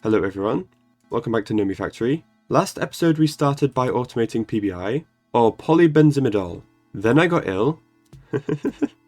Hello everyone, welcome back to Nomifactory. Last episode we started by automating PBI, or polybenzimidol. Then I got ill.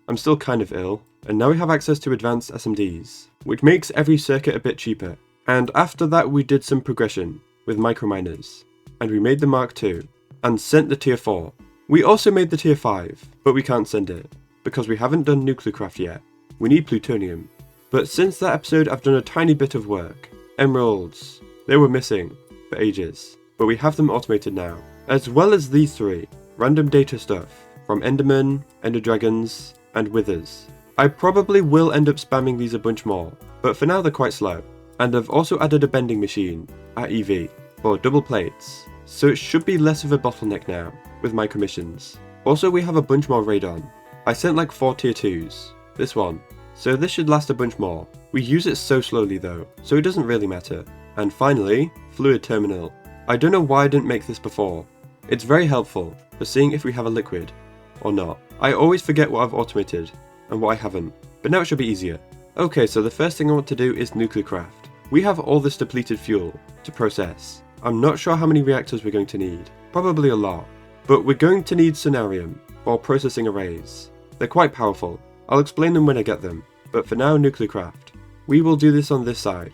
I'm still kind of ill. And now we have access to advanced SMDs, which makes every circuit a bit cheaper. And after that we did some progression with microminers. And we made the Mark II, and sent the tier 4. We also made the tier 5, but we can't send it, because we haven't done NuclearCraft yet. We need plutonium. But since that episode I've done a tiny bit of work. Emeralds. They were missing for ages, but we have them automated now. As well as these three, random data stuff, from Endermen, Ender Dragons, and Withers. I probably will end up spamming these a bunch more, but for now they're quite slow. And I've also added a bending machine at EV for double plates, so it should be less of a bottleneck now with my commissions. Also we have a bunch more radon. I sent like 4 tier 2s, this one, so this should last a bunch more. We use it so slowly though, so it doesn't really matter. And finally, fluid terminal. I don't know why I didn't make this before. It's very helpful for seeing if we have a liquid or not. I always forget what I've automated and what I haven't, but now it should be easier. Okay, so the first thing I want to do is NuclearCraft. We have all this depleted fuel to process. I'm not sure how many reactors we're going to need, probably a lot, but we're going to need sonarium for processing arrays. They're quite powerful. I'll explain them when I get them, but for now NuclearCraft. We will do this on this side.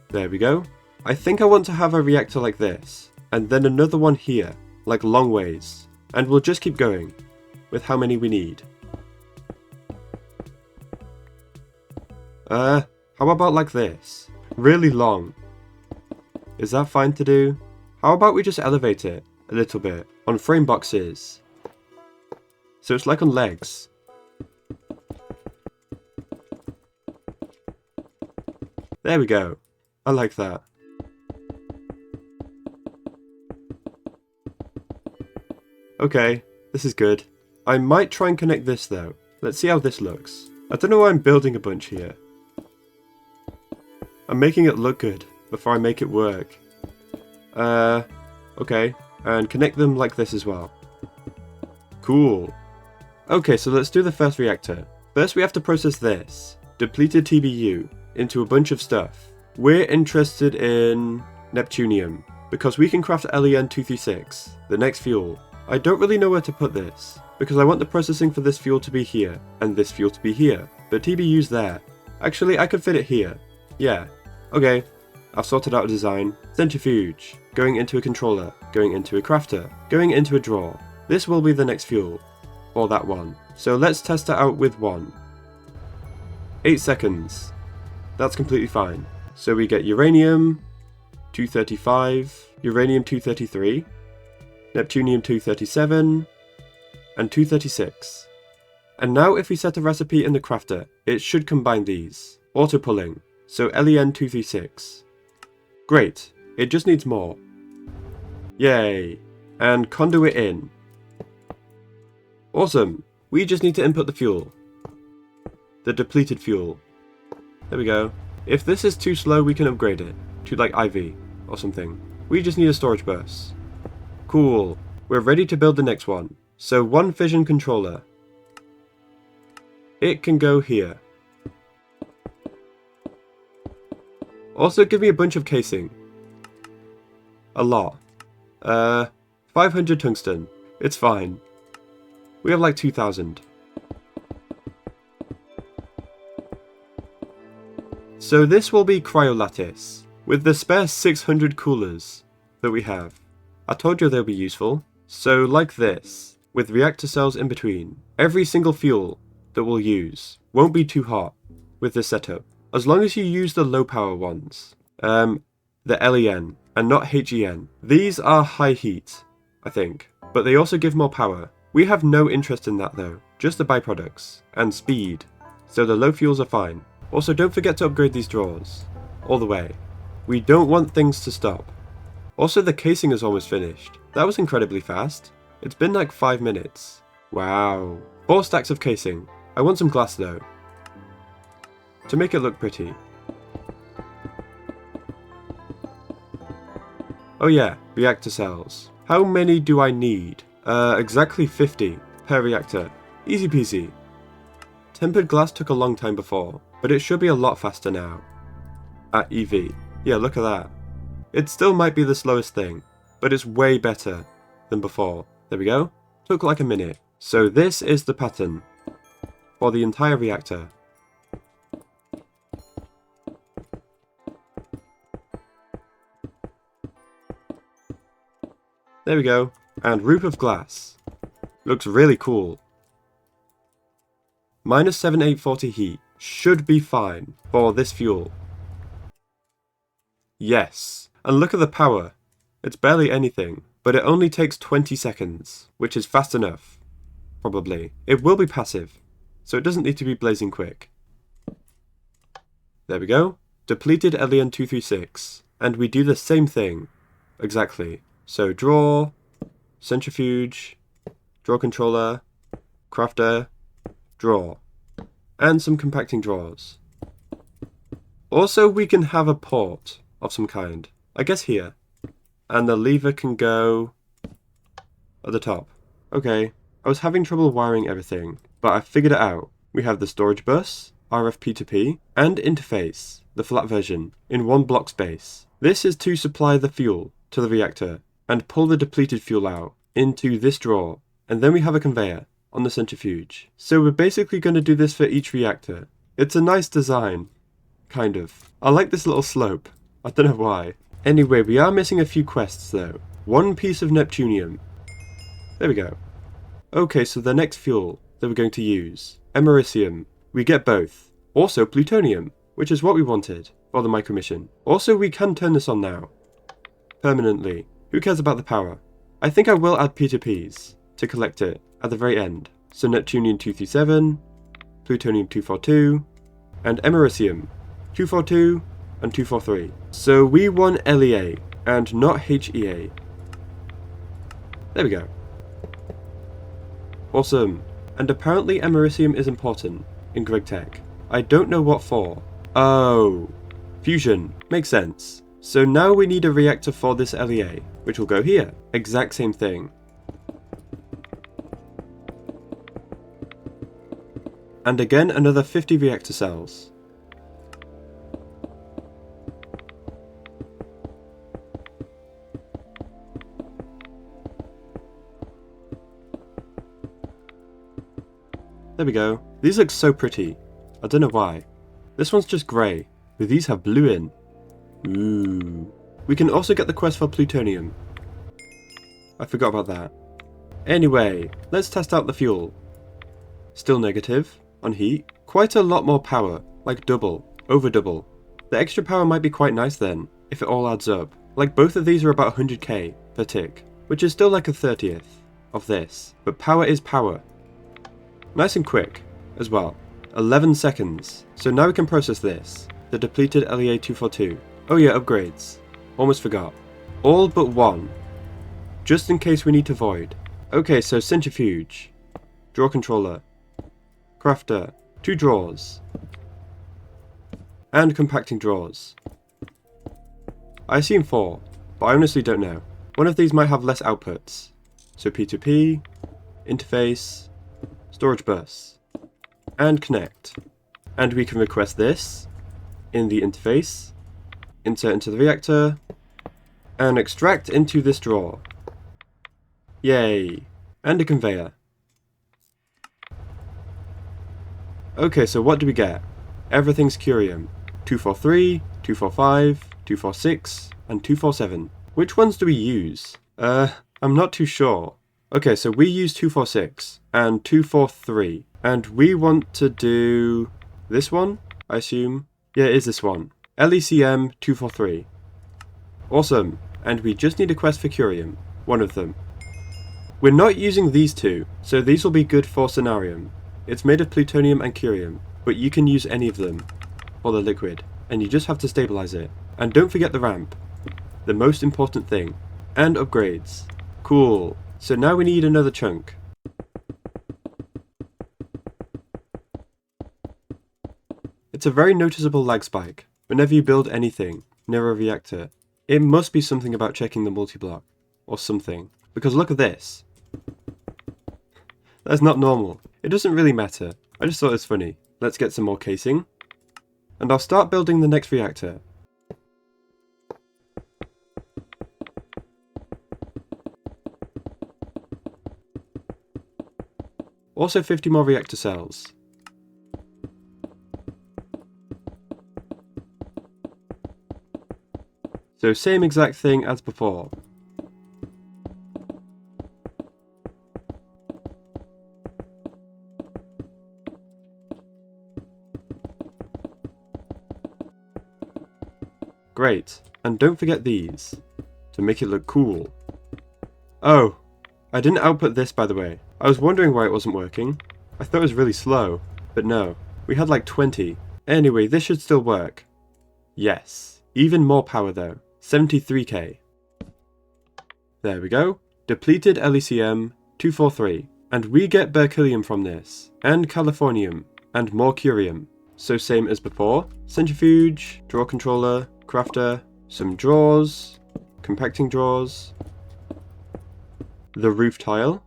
There we go. I think I want to have a reactor like this, and then another one here, like long ways, and we'll just keep going with how many we need. How about like this? Really long. Is that fine to do? How about we just elevate it a little bit on frame boxes? So it's like on legs. There we go. I like that. Okay, this is good. I might try and connect this though. Let's see how this looks. I don't know why I'm building a bunch here. I'm making it look good before I make it work. Okay, and connect them like this as well. Cool. Okay, so let's do the first reactor. First we have to process this, depleted TBU, into a bunch of stuff. We're interested in Neptunium, because we can craft LEN-236, the next fuel. I don't really know where to put this, because I want the processing for this fuel to be here, and this fuel to be here, but TBU's there. Actually, I could fit it here. Yeah. Okay. I've sorted out a design. Centrifuge. Going into a controller. Going into a crafter. Going into a drawer. This will be the next fuel. Or that one. So let's test it out with one. 8 seconds. That's completely fine. So we get uranium 235, uranium 233, neptunium 237, and 236. And now if we set a recipe in the crafter, it should combine these. Auto pulling. So LEN-236. Great, it just needs more. Yay, and conduit in. Awesome, we just need to input the fuel. The depleted fuel. There we go. If this is too slow we can upgrade it to like IV or something. We just need a storage bus. Cool, we're ready to build the next one. So one fission controller. It can go here. Also give me a bunch of casing. A lot. 500 tungsten. It's fine. We have like 2,000. So this will be cryolattice, with the spare 600 coolers that we have. I told you they'll be useful. So like this, with reactor cells in between. Every single fuel that we'll use won't be too hot with this setup. As long as you use the low power ones, the LEN and not HEN. These are high heat, I think, but they also give more power. We have no interest in that though, just the byproducts, and speed, so the low fuels are fine. Also don't forget to upgrade these drawers, all the way. We don't want things to stop. Also the casing is almost finished. That was incredibly fast. It's been like 5 minutes. Wow. 4 stacks of casing. I want some glass though, to make it look pretty. Oh yeah, reactor cells. How many do I need? Exactly 50 per reactor. Easy peasy. Tempered glass took a long time before, but it should be a lot faster now. At EV. Yeah, look at that. It still might be the slowest thing, but it's way better than before. There we go. Took like a minute. So this is the pattern for the entire reactor. There we go. And roof of glass. Looks really cool. Minus 7840 heat should be fine for this fuel. Yes. And look at the power. It's barely anything, but it only takes 20 seconds, which is fast enough. Probably. It will be passive, so it doesn't need to be blazing quick. There we go. Depleted LEN236. And we do the same thing. Exactly. So draw, centrifuge, draw controller, crafter, draw, and some compacting drawers. Also, we can have a port of some kind, I guess here, and the lever can go at the top. Okay, I was having trouble wiring everything, but I figured it out. We have the storage bus, RF P2P, and interface, the flat version, in one block space. This is to supply the fuel to the reactor and pull the depleted fuel out into this drawer, and then we have a conveyor on the centrifuge. So we're basically going to do this for each reactor. It's a nice design, kind of. I like this little slope. I don't know why. Anyway, we are missing a few quests though. One piece of Neptunium. There we go. Okay, so the next fuel that we're going to use, Americium. We get both. Also plutonium, which is what we wanted for the micro mission. Also, we can turn this on now. Permanently. Who cares about the power? I think I will add P2Ps to collect it at the very end. So Neptunium 237, Plutonium 242, and Americium 242 and 243. So we want LEA and not HEA. There we go. Awesome. And apparently Americium is important in GregTech. I don't know what for. Oh, fusion. Makes sense. So now we need a reactor for this LEA, which will go here. Exact same thing. And again, another 50 reactor cells. There we go. These look so pretty. I don't know why. This one's just grey, but these have blue in. Ooh. We can also get the quest for plutonium. I forgot about that. Anyway, let's test out the fuel. Still negative on heat. Quite a lot more power, like double, over double. The extra power might be quite nice then, if it all adds up. Like both of these are about 100k per tick, which is still like a 30th of this. But power is power. Nice and quick, as well. 11 seconds. So now we can process this. The depleted LEA 242. Oh yeah, upgrades. Almost forgot. All but one. Just in case we need to void. Okay, so centrifuge. Draw controller. Crafter. 2 drawers. And compacting drawers. I assume 4, but I honestly don't know. One of these might have less outputs. So P2P, interface, storage bus, and connect. And we can request this in the interface, insert into the reactor, and extract into this drawer. Yay! And a conveyor. Okay, so what do we get? Everything's curium. 243, 245, 246, and 247. Which ones do we use? I'm not too sure. Okay, so we use 246 and 243. And we want to do this one, I assume. Yeah, it is this one. LECM 243. Awesome. And we just need a quest for curium. One of them. We're not using these two, so these will be good for Scenarium. It's made of plutonium and curium, but you can use any of them for the liquid, and you just have to stabilize it. And don't forget the ramp, the most important thing, and upgrades. Cool. So now we need another chunk. It's a very noticeable lag spike whenever you build anything near a reactor. It must be something about checking the multi-block, or something, because look at this. That's not normal. It doesn't really matter. I just thought it was funny. Let's get some more casing. And I'll start building the next reactor. Also 50 more reactor cells. So same exact thing as before. Great, and don't forget these, to make it look cool. Oh, I didn't output this by the way. I was wondering why it wasn't working. I thought it was really slow, but no, we had like 20. Anyway, this should still work. Yes, even more power though, 73k. There we go, depleted LECM 243, and we get berkelium from this, and californium, and more curium. So same as before, centrifuge, drawer controller, crafter, some drawers, compacting drawers, the roof tile,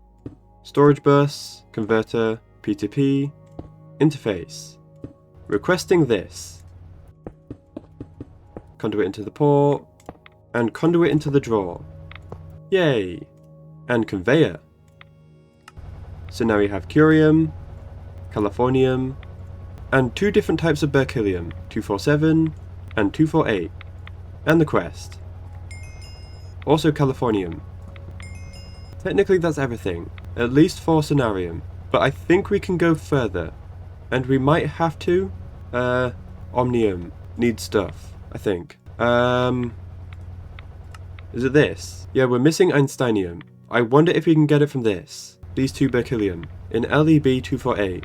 storage bus, converter, P2P, interface, requesting this, conduit into the port, and conduit into the drawer, yay, and conveyor. So now we have curium, californium, and two different types of berkelium, 247 and 248, and the quest. Also californium. Technically that's everything, at least for scenarium, but I think we can go further, and we might have to. Omnium needs stuff, I think. Is it this? Yeah, we're missing Einsteinium. I wonder if we can get it from this. These two berkelium, in LEB 248.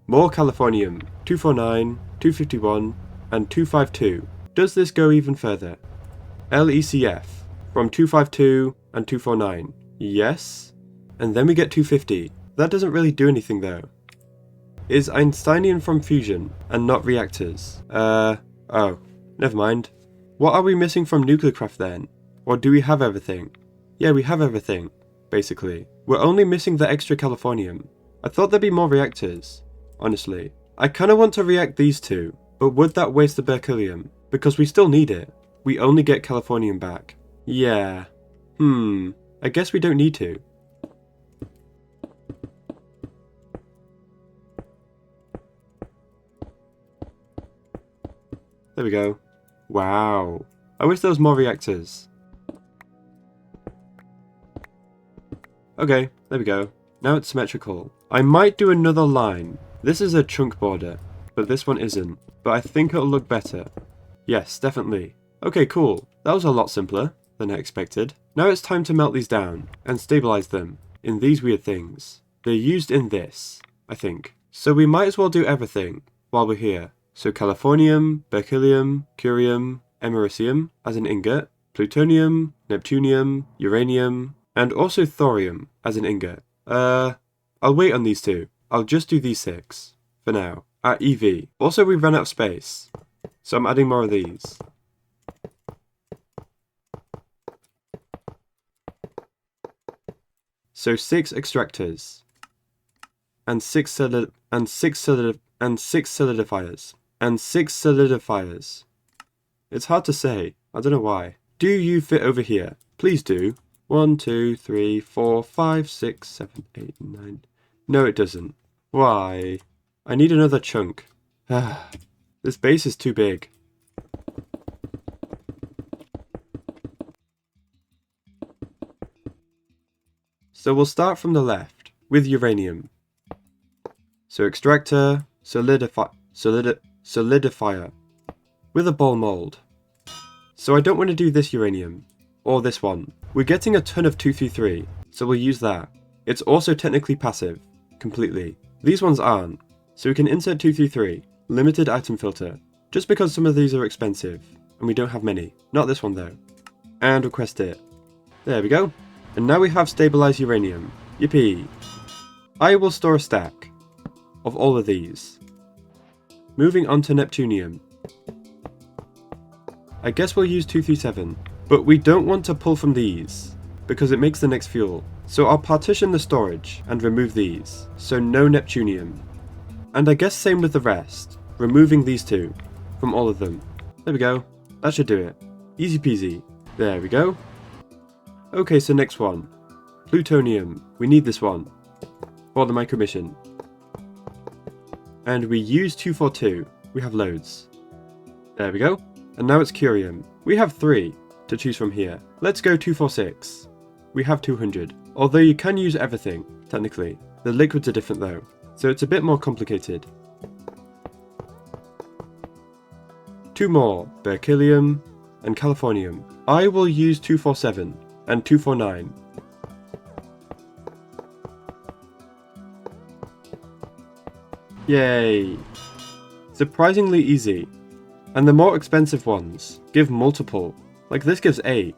More californium, 249, 251, and 252. Does this go even further? LECF, from 252 and 249. Yes. And then we get 250. That doesn't really do anything though. Is Einsteinium from fusion, and not reactors? Oh, never mind. What are we missing from NuclearCraft then? Or do we have everything? Yeah, we have everything, basically. We're only missing the extra californium. I thought there'd be more reactors, honestly. I kinda want to react these two, but would that waste the berkelium? Because we still need it. We only get californium back. Yeah. I guess we don't need to. There we go. Wow. I wish there was more reactors. Okay, there we go. Now it's symmetrical. I might do another line. This is a chunk border, but this one isn't. But I think it'll look better. Yes, definitely. Okay, cool. That was a lot simpler than I expected. Now it's time to melt these down and stabilize them in these weird things. They're used in this, I think. So we might as well do everything while we're here. So californium, berkelium, curium, americium as an ingot, plutonium, neptunium, uranium, and also thorium as an ingot. I'll wait on these two. I'll just do these 6 for now at EV. Also, we've run out of space, so I'm adding more of these. So 6 extractors and 6 solidifiers. It's hard to say. I don't know why. Do you fit over here? Please do. 1, 2, 3, 4, 5, 6, 7, 8, 9. No, it doesn't. Why? I need another chunk. This base is too big. So we'll start from the left with uranium. So extractor, solidifier with a ball mold. So I don't want to do this uranium or this one. We're getting a ton of 233, so we'll use that. It's also technically passive, completely. These ones aren't, so we can insert 233, limited item filter, just because some of these are expensive, and we don't have many. Not this one though. And request it. There we go. And now we have stabilized uranium. Yippee. I will store a stack of all of these. Moving on to neptunium. I guess we'll use 237. But we don't want to pull from these, because it makes the next fuel. So I'll partition the storage and remove these, so no Neptunium. And I guess same with the rest, removing these two from all of them. There we go, that should do it. Easy peasy. There we go. Okay, so next one. Plutonium, we need this one for the micro mission. And we use 242, we have loads. There we go. And now it's curium. We have 3 to choose from here. Let's go 246. We have 200. Although you can use everything, technically. The liquids are different though, so it's a bit more complicated. 2 more, berkelium and californium. I will use 247 and 249. Yay! Surprisingly easy. And the more expensive ones give multiple. Like this gives 8.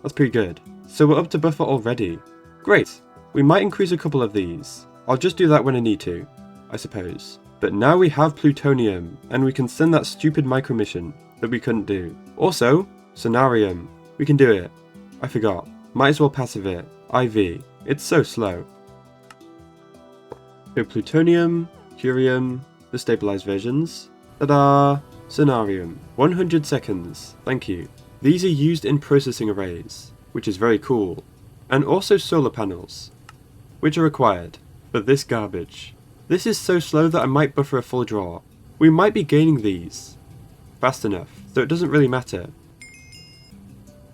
That's pretty good. So we're up to buffer already. Great! We might increase a couple of these. I'll just do that when I need to, I suppose. But now we have plutonium, and we can send that stupid micro mission that we couldn't do. Also, sonarium. We can do it. I forgot. Might as well passive it. IV. It's so slow. So plutonium, curium, the stabilized versions. Ta-da! Sonarium. 100 seconds. Thank you. These are used in processing arrays, which is very cool. And also solar panels, which are required. But this garbage. This is so slow that I might buffer a full draw. We might be gaining these fast enough, so it doesn't really matter.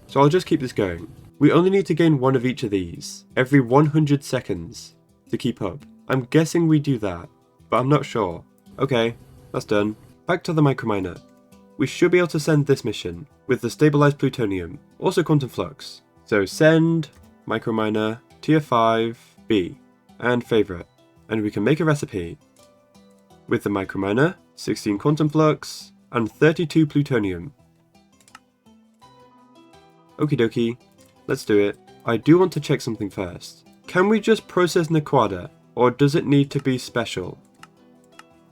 So I'll just keep this going. We only need to gain 1 of each of these every 100 seconds to keep up. I'm guessing we do that, but I'm not sure. Okay, that's done. Back to the microminer. We should be able to send this mission with the stabilized plutonium, also quantum flux. So send microminer tier 5 B and favorite, and we can make a recipe with the microminer, 16 quantum flux, and 32 plutonium. Okie dokie, let's do it. I do want to check something first. Can we just process Nequada, or does it need to be special?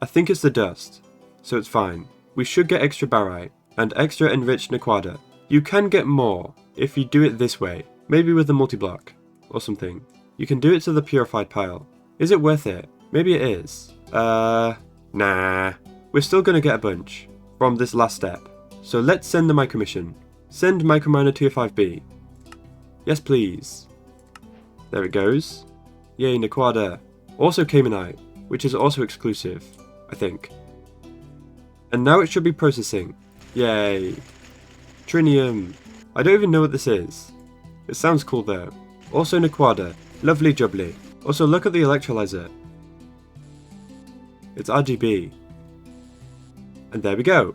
I think it's the dust, so it's fine. We should get extra barite and extra enriched Nequada. You can get more if you do it this way, maybe with a multi-block or something. You can do it to the purified pile. Is it worth it? Maybe it is. Nah. We're still gonna get a bunch from this last step. So let's send the micro mission. Send microminer tier 5B. Yes please. There it goes. Yay, Nequada. Also Caymanite, which is also exclusive, I think. And now it should be processing. Yay. Trinium. I don't even know what this is. It sounds cool though. Also Nequada. Lovely jubbly. Also look at the electrolyzer. It's RGB. And there we go.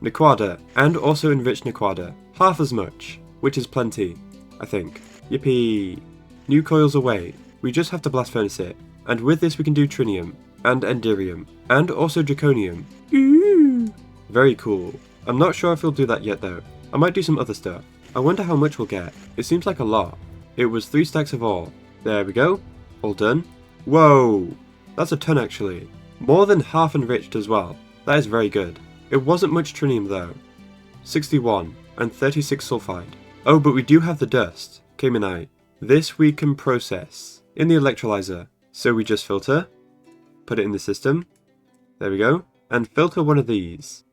Nequada. And also enriched Nequada. Half as much. Which is plenty, I think. Yippee. New coils away. We just have to blast furnace it. And with this we can do trinium. And enderium. And also draconium. Ooh. Very cool. I'm not sure if we'll do that yet though. I might do some other stuff. I wonder how much we'll get. It seems like a lot. It was 3 stacks of ore. There we go. All done. Whoa. That's a ton actually. More than half enriched as well. That is very good. It wasn't much trinium though. 61 and 36 sulfide. Oh, but we do have the dust. Caymanite. This we can process in the electrolyzer. So we just filter. Put it in the system. There we go. And filter one of these.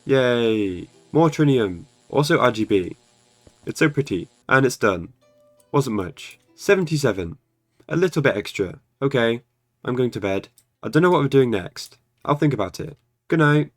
Yay. More trinium. Also RGB. It's so pretty. And it's done. Wasn't much. 77. A little bit extra. Okay. I'm going to bed. I don't know what we're doing next. I'll think about it. Good night.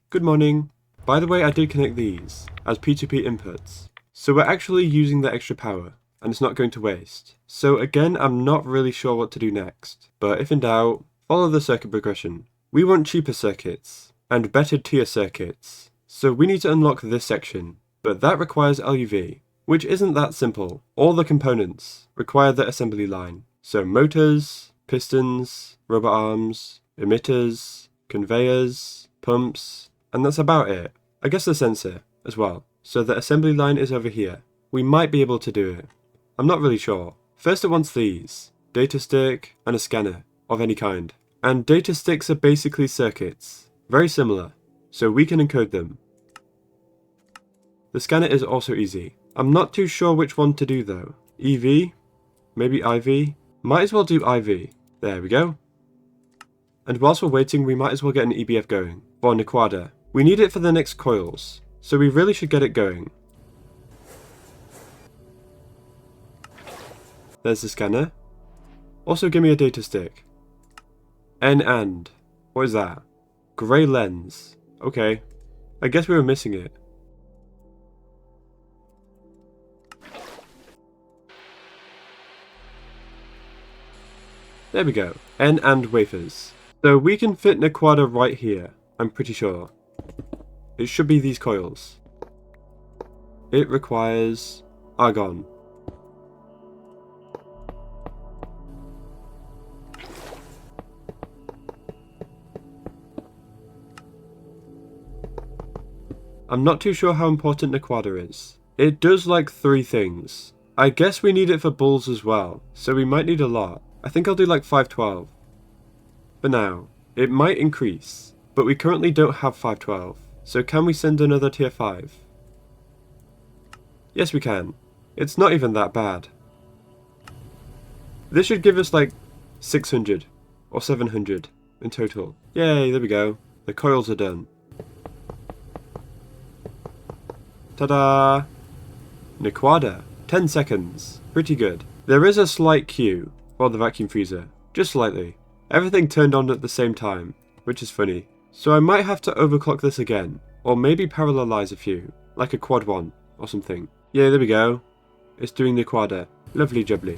Good morning. By the way, I did connect these as P2P inputs. So we're actually using the extra power. And it's not going to waste. So again, I'm not really sure what to do next. But if in doubt, follow the circuit progression. We want cheaper circuits. And better tier circuits. So we need to unlock this section. But that requires LuV. Which isn't that simple. All the components require the assembly line. So motors, pistons, robot arms, emitters, conveyors, pumps, and that's about it. I guess the sensor as well. So the assembly line is over here. We might be able to do it. I'm not really sure. First it wants these. Data stick and a scanner of any kind. And data sticks are basically circuits. Very similar. So we can encode them. The scanner is also easy. I'm not too sure which one to do though. EV Maybe IV? Might as well do IV. There we go. And whilst we're waiting, we might as well get an EBF going. For Nequada. We need it for the next coils, so we really should get it going. There's the scanner. Also give me a data stick. And. What is that? Grey lens. Okay. I guess we were missing it. There we go. And wafers. So we can fit Nequada right here, I'm pretty sure. It should be these coils. It requires argon. I'm not too sure how important Nequada is. It does like 3 things. I guess we need it for bulls as well, so we might need a lot. I think I'll do like 512. For now. It might increase, but we currently don't have 512. So can we send another tier 5? Yes we can. It's not even that bad. This should give us like 600 or 700 in total. Yay, there we go. The coils are done. Ta-da! Nequada. 10 seconds. Pretty good. There is a slight queue for the vacuum freezer. Just slightly. Everything turned on at the same time, which is funny. So I might have to overclock this again, or maybe parallelize a few, like a quad 1 or something. Yeah, there we go. It's doing Nequada. Lovely jubbly.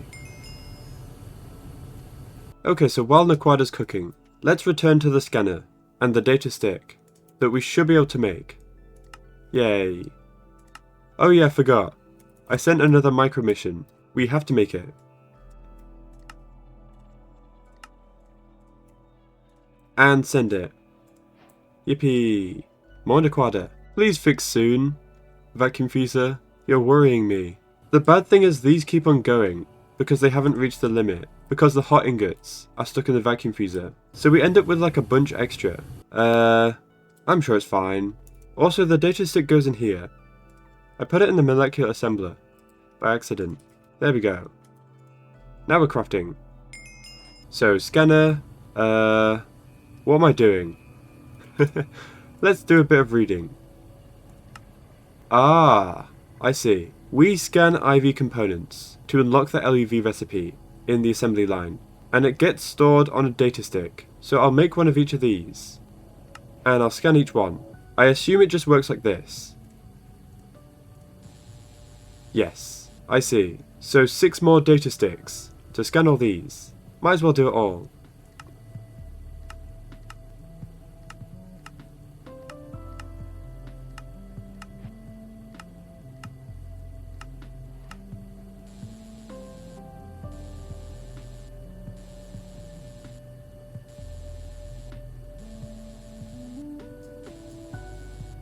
Okay, so while Nequada's cooking, let's return to the scanner and the data stick that we should be able to make. Yay. Oh yeah, forgot. I sent another micro mission. We have to make it. And send it. Yippee. More Nequada. Please fix soon. Vacuum freezer, you're worrying me. The bad thing is these keep on going because they haven't reached the limit, because the hot ingots are stuck in the vacuum freezer. So we end up with like a bunch extra. I'm sure it's fine. Also, the data stick goes in here. I put it in the molecular assembler by accident. There we go. Now we're crafting. So scanner, what am I doing? Let's do a bit of reading. Ah, I see. We scan IV components to unlock the LuV recipe in the assembly line, and it gets stored on a data stick. So I'll make one of each of these, and I'll scan each one. I assume it just works like this. Yes, I see. So 6 more data sticks to scan all these. Might as well do it all.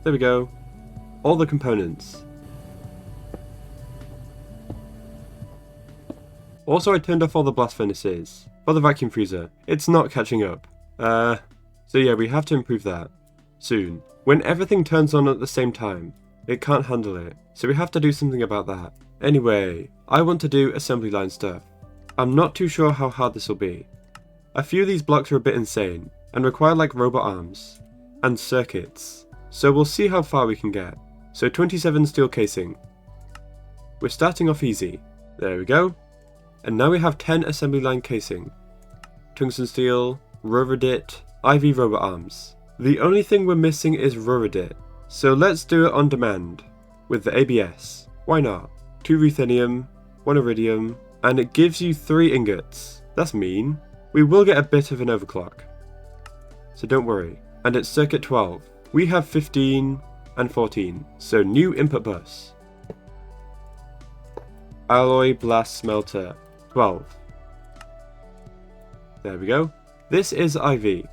There we go. All the components. Also, I turned off all the blast furnaces for the vacuum freezer. It's not catching up. So yeah, we have to improve that soon. When everything turns on at the same time, it can't handle it. So we have to do something about that. Anyway, I want to do assembly line stuff. I'm not too sure how hard this will be. A few of these blocks are a bit insane and require like robot arms and circuits. So we'll see how far we can get. So 27 steel casing. We're starting off easy. There we go. And now we have 10 assembly line casing. Tungsten steel, Ruridit, IV robot arms. The only thing we're missing is Ruridit. So let's do it on demand with the ABS. Why not? 2 ruthenium, 1 iridium, and it gives you 3 ingots. That's mean. We will get a bit of an overclock, so don't worry. And it's circuit 12. We have 15 and 14, so new input bus. Alloy blast smelter, 12. There we go. This is IV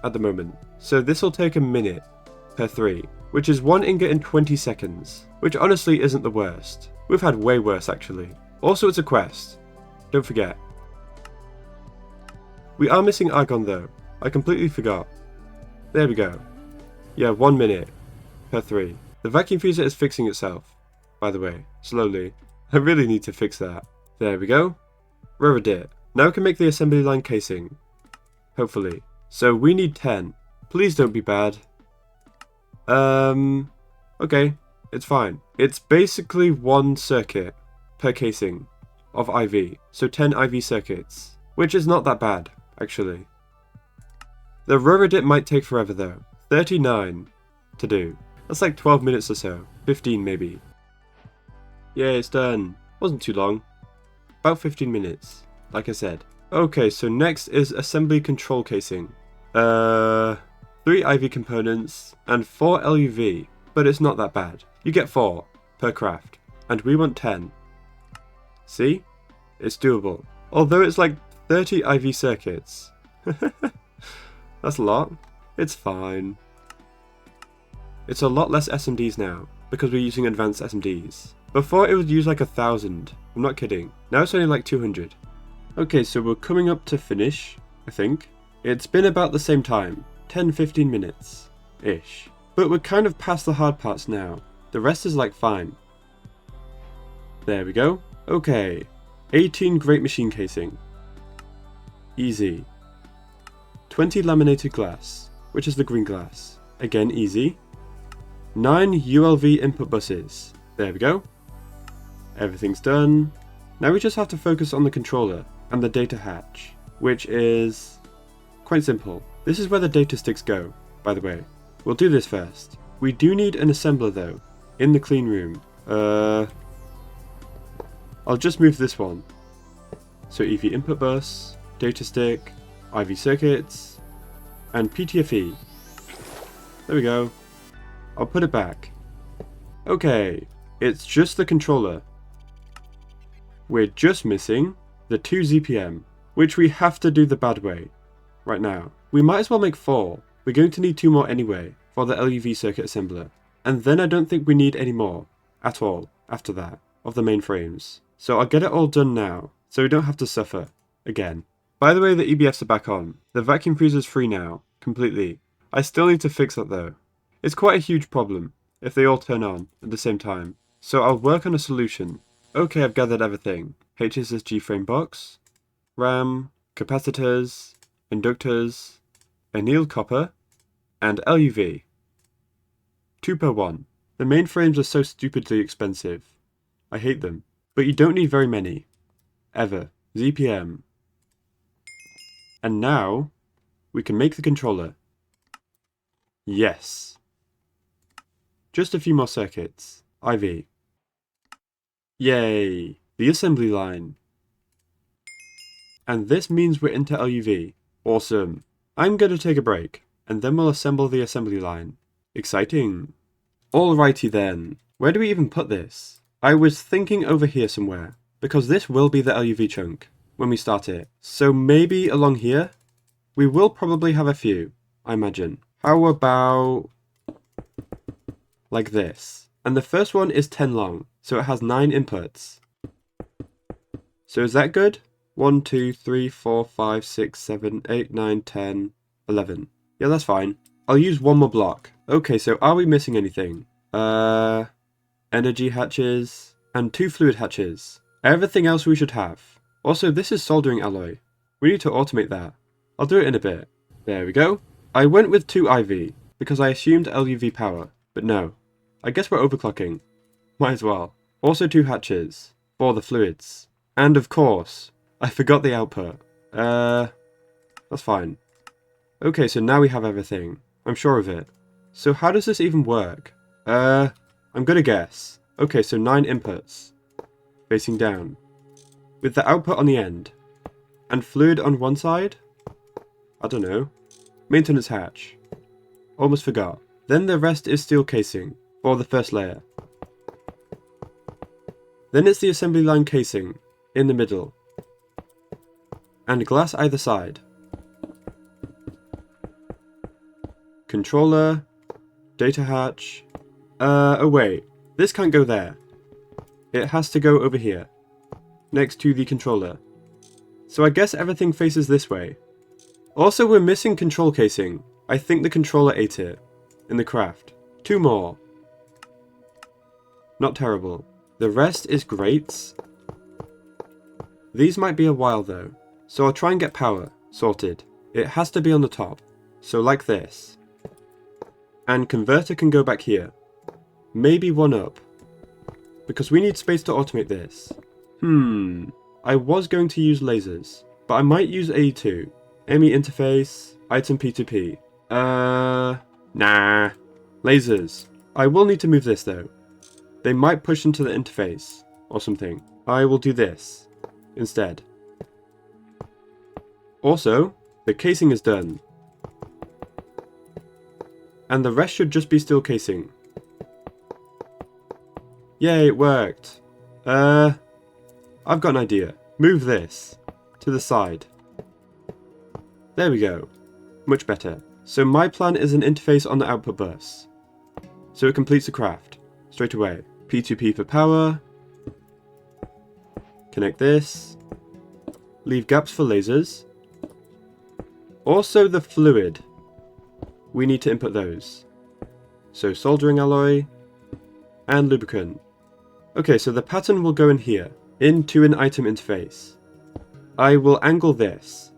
at the moment, so this will take a minute per 3, which is 1 ingot in 20 seconds, which honestly isn't the worst. We've had way worse actually. Also, it's a quest, don't forget. We are missing argon though, I completely forgot. There we go. Yeah, 1 minute per 3. The vacuum freezer is fixing itself, by the way, slowly. I really need to fix that. There we go. Rared it. Now we can make the assembly line casing. Hopefully. So we need 10. Please don't be bad. Okay. It's fine. It's basically 1 circuit per casing of IV. So 10 IV circuits. Which is not that bad, actually. The rared it might take forever though. 39 to do. That's like 12 minutes or so. 15 maybe. Yeah, it's done. Wasn't too long. About 15 minutes, like I said. Okay, so next is assembly control casing. 3 IV components and 4 LuV, but it's not that bad. You get 4 per craft, and we want 10. See? It's doable. Although it's like 30 IV circuits. That's a lot. It's fine. It's a lot less SMDs now, because we're using advanced SMDs. Before it would use like 1,000. I'm not kidding. Now it's only like 200. Okay, so we're coming up to finish, I think. It's been about the same time. 10-15 minutes-ish. But we're kind of past the hard parts now. The rest is like fine. There we go. Okay. 18 great machine casing. Easy. 20 laminated glass, which is the green glass. Again, easy. 9 ULV input buses. There we go. Everything's done. Now we just have to focus on the controller and the data hatch, which is quite simple. This is where the data sticks go, by the way. We'll do this first. We do need an assembler though, in the clean room. I'll just move this one. So EV input bus, data stick, IV circuits, and PTFE. There we go. I'll put it back. Okay, it's just the controller. We're just missing the 2 ZPM, which we have to do the bad way right now. We might as well make 4. We're going to need 2 more anyway for the LuV circuit assembler. And then I don't think we need any more at all after that of the main frames. So I'll get it all done now so we don't have to suffer again. By the way, the EBFs are back on. The vacuum freezer's free now, completely. I still need to fix that though. It's quite a huge problem if they all turn on at the same time. So I'll work on a solution. Okay, I've gathered everything. HSSG frame box, RAM, capacitors, inductors, annealed copper, and LuV. 2 per 1. The main frames are so stupidly expensive. I hate them. But you don't need very many. Ever. ZPM. And now, we can make the controller. Yes. Just a few more circuits. IV. Yay! The assembly line. And this means we're into LuV. Awesome. I'm gonna take a break, and then we'll assemble the assembly line. Exciting. Alrighty then. Where do we even put this? I was thinking over here somewhere, because this will be the LuV chunk when we start it. So maybe along here? We will probably have a few, I imagine. How about like this? And the first one is 10 long, so it has 9 inputs. So is that good? 1, 2, 3, 4, 5, 6, 7, 8, 9, 10, 11. Yeah, that's fine. I'll use 1 more block. Okay, so are we missing anything? Energy hatches, and 2 fluid hatches. Everything else we should have. Also, this is soldering alloy. We need to automate that. I'll do it in a bit. There we go. I went with 2 IV, because I assumed LuV power, but no. I guess we're overclocking. Might as well. Also 2 hatches, for the fluids. And of course, I forgot the output. That's fine. Okay, so now we have everything. I'm sure of it. So how does this even work? I'm gonna guess. Okay, so 9 inputs. Facing down. With the output on the end. And fluid on one side? I don't know. Maintenance hatch. Almost forgot. Then the rest is steel casing, for the first layer. Then it's the assembly line casing, in the middle. And glass either side. Controller. Data hatch. Oh wait. This can't go there. It has to go over here. Next to the controller. So I guess everything faces this way. Also, we're missing control casing. I think the controller ate it. In the craft. 2 more. Not terrible. The rest is grates. These might be a while though, so I'll try and get power sorted. It has to be on the top, so like this. And converter can go back here. Maybe one up, because we need space to automate this. I was going to use lasers, but I might use AE2. ME interface, item P2P. Nah. Lasers. I will need to move this though. They might push into the interface or something. I will do this instead. Also, the casing is done. And the rest should just be steel casing. Yay, it worked. I've got an idea. Move this to the side. There we go. Much better. So my plan is an interface on the output bus. So it completes the craft straight away. P2P for power. Connect this. Leave gaps for lasers. Also the fluid. We need to input those. So soldering alloy and lubricant. Okay, so the pattern will go in here, into an item interface. I will angle this,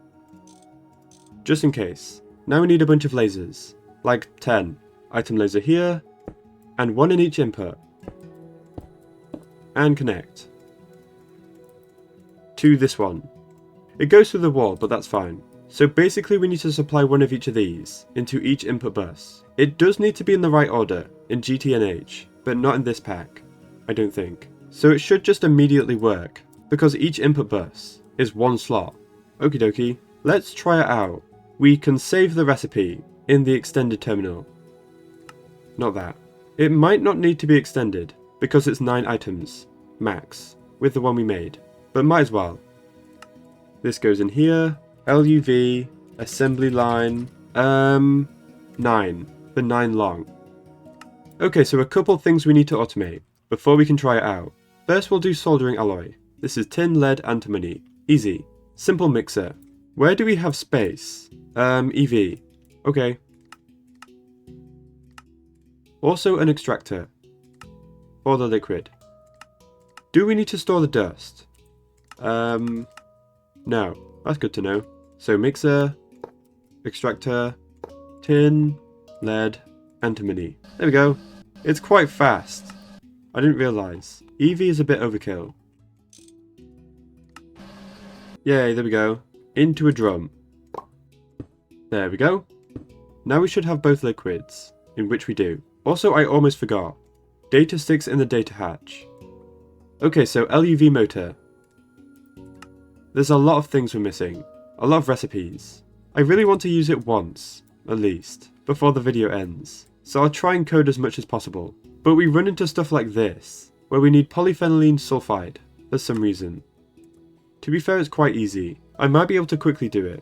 just in case. Now we need a bunch of lasers, like 10. Item laser here, and one in each input. And connect to this one. It goes through the wall, but that's fine. So basically we need to supply one of each of these into each input bus. It does need to be in the right order in GTNH, but not in this pack, I don't think. So it should just immediately work, because each input bus is one slot. Okie dokie, let's try it out. We can save the recipe in the extended terminal. Not that. It might not need to be extended, because it's 9 items, max, with the one we made. But might as well. This goes in here. LuV, assembly line, 9. The 9 long. Okay, so a couple things we need to automate before we can try it out. First we'll do soldering alloy. This is tin, lead, antimony. Easy. Simple mixer. Where do we have space? EV. Okay. Also an extractor. For the liquid. Do we need to store the dust? No. That's good to know. So mixer, extractor, tin, lead, antimony. There we go. It's quite fast. I didn't realise. EV is a bit overkill. Yay, there we go. Into a drum. There we go. Now we should have both liquids, in which we do. Also, I almost forgot. Data sticks in the data hatch. Okay, so LuV motor. There's a lot of things we're missing. A lot of recipes. I really want to use it once, at least, before the video ends. So I'll try and code as much as possible. But we run into stuff like this, where we need polyphenylene sulfide, for some reason. To be fair, it's quite easy. I might be able to quickly do it.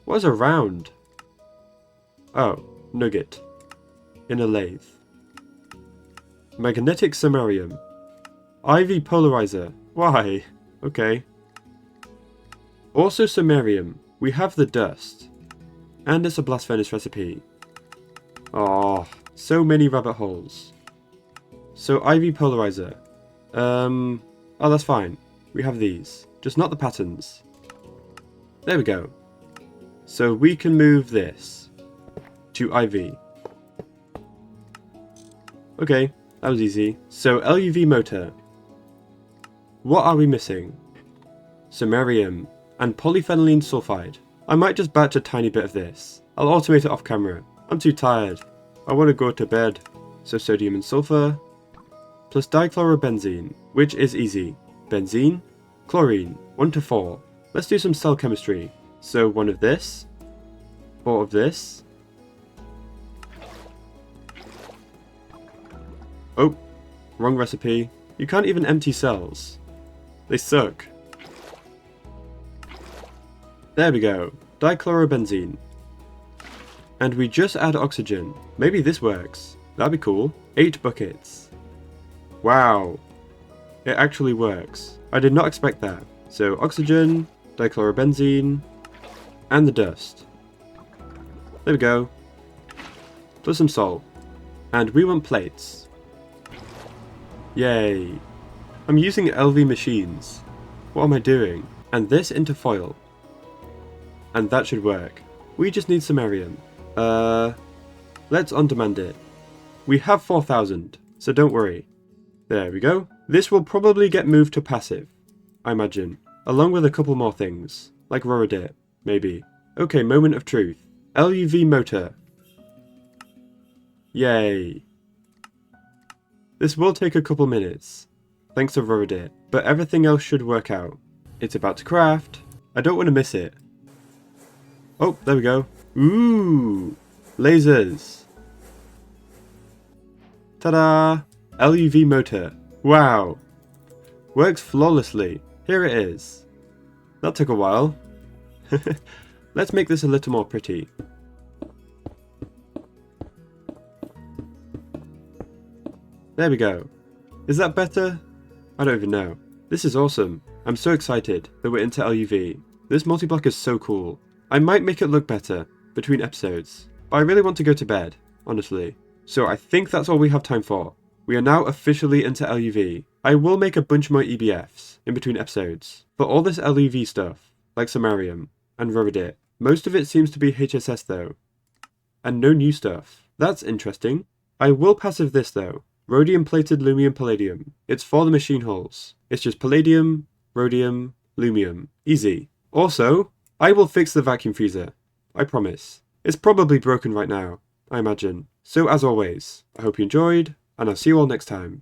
What is a round? Oh, nugget. In a lathe. Magnetic samarium. IV polarizer. Why? Okay. Also samarium. We have the dust. And it's a blast furnace recipe. Oh, so many rabbit holes. So IV polarizer. Oh, that's fine. We have these. Just not the patterns. There we go. So we can move this to IV. Okay, that was easy. So LuV motor. What are we missing? Samarium and polyphenylene sulfide. I might just batch a tiny bit of this. I'll automate it off camera. I'm too tired. I want to go to bed. So sodium and sulfur. Plus dichlorobenzene, which is easy. Benzene, chlorine, 1 to 4. Let's do some cell chemistry. So 1 of this, 4 of this. Oh, wrong recipe. You can't even empty cells. They suck. There we go. Dichlorobenzene. And we just add oxygen. Maybe this works. That'd be cool. 8 buckets. Wow. It actually works. I did not expect that. So oxygen, dichlorobenzene, and the dust. There we go. Plus some salt. And we want plates. Yay. I'm using LV machines. What am I doing? And this into foil. And that should work. We just need samarium. Let's on-demand it. We have 4,000, so don't worry. There we go. This will probably get moved to passive, I imagine. Along with a couple more things. Like Rorodit, maybe. Okay, moment of truth. LuV motor. Yay. This will take a couple minutes, thanks to Rorodit, but everything else should work out. It's about to craft. I don't want to miss it. Oh, there we go. Ooh, lasers. Ta-da! LuV motor. Wow. Works flawlessly. Here it is. That took a while. Let's make this a little more pretty. There we go. Is that better? I don't even know. This is awesome. I'm so excited that we're into LuV. This multi-block is so cool. I might make it look better between episodes, but I really want to go to bed, honestly. So I think that's all we have time for. We are now officially into LuV. I will make a bunch more EBFs in between episodes. For all this LuV stuff, like samarium and Rorodit, most of it seems to be HSS though. And no new stuff. That's interesting. I will passive this though. Rhodium plated lumium palladium. It's for the machine hulls. It's just palladium, rhodium, lumium. Easy. Also, I will fix the vacuum freezer. I promise. It's probably broken right now, I imagine. So as always, I hope you enjoyed, and I'll see you all next time.